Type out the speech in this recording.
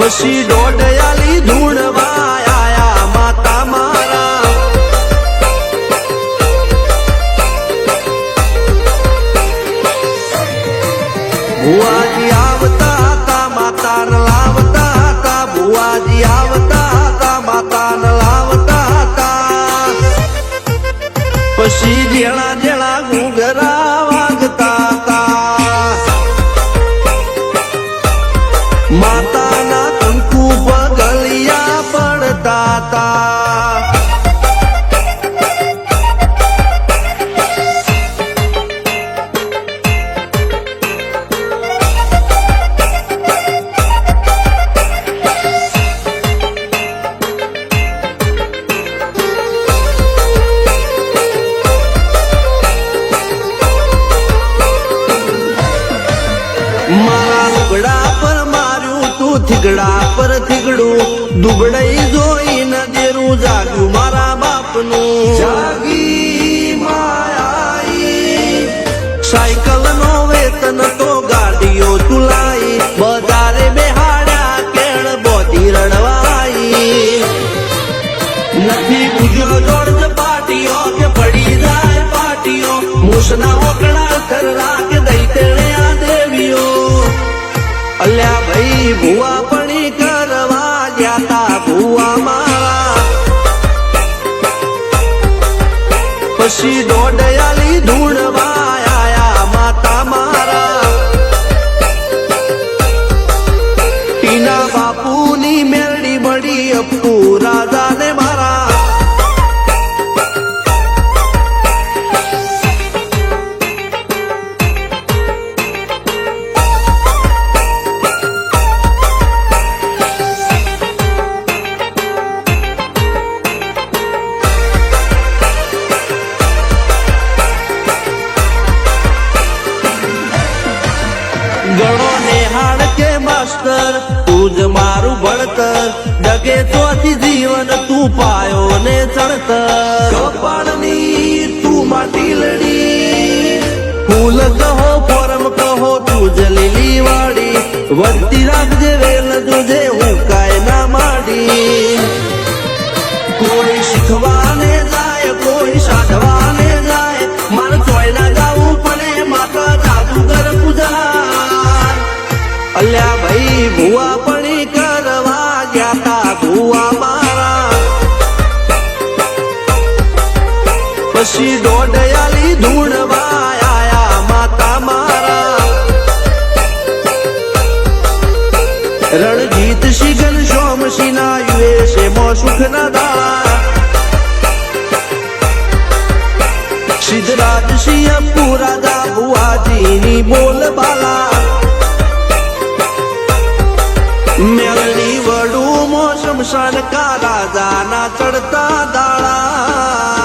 પછી દોડયાલી ધૂણવા આયા માતા મારા ભુવાજી આવતા હતા માતાને લાવતા હતા ભુવાજી આવતા હતા માતાને લાવતા હતા પછી જેણા જેણા ઘૂંઘરા વાગતા હતા માતાના કંકુ પગલિયા પડતા હતા મારા લુગડા પર માર્યું તું થીગડા પર થીગડું દુબળઈ જોઈને દેરું જાગ્યું મારા બાપનું જાગી માયાઈ સાયકલ નો વેતન તો ગાડીઓ ચુલાઈ બજારે બેહાડ્યા કેળ બોધી રડવાઈ નથી પૂજ્યો જોડ પાટીઓ કે પડી જાય પાટીઓ મૂસના ઓકડા થરલા કે દઈ તેણે આ દેવીઓ અલ્યા ભાઈ ભુવા પણી કરવા ગયા ભુવા મારા પછી દોડયાલી ધૂણવા આયા માતા મારા ટીના બાપુની મેરડી મળી અપ્પુ રાજાને મારા ગણો નેહાળ કે માસ્ટર તું જ મારું ભણતર ડગે તોથી જીવન તું પાયો ને ચણતર કપાળની તું માટી લડી ફૂલ કહો ફોરમ કહો તું જ લીલી વાડી વધતી રાખજે વેલ જોજે હું કાય ના માડી કોઈ શીખવાને જાય કોઈ સાધવાને જાય મારે ચોય ના જાવું પડે માતા જાદુગર પૂજા અલ્યા ભાઈ ભુવા પણી કરવા ગયા ભુવા મારા પછી દોડયાલી ધૂણવા આયા માતા મારા રણજીત શિગન સોમસિંહ ના યુએસે મો સુખ ના દાળા સિદ્ધરાજ સિંહ પુરાદા ભુવાજીની બોલ બાલા મેળની વડું મોસમ સનકા રાજાના ચડતા દાળા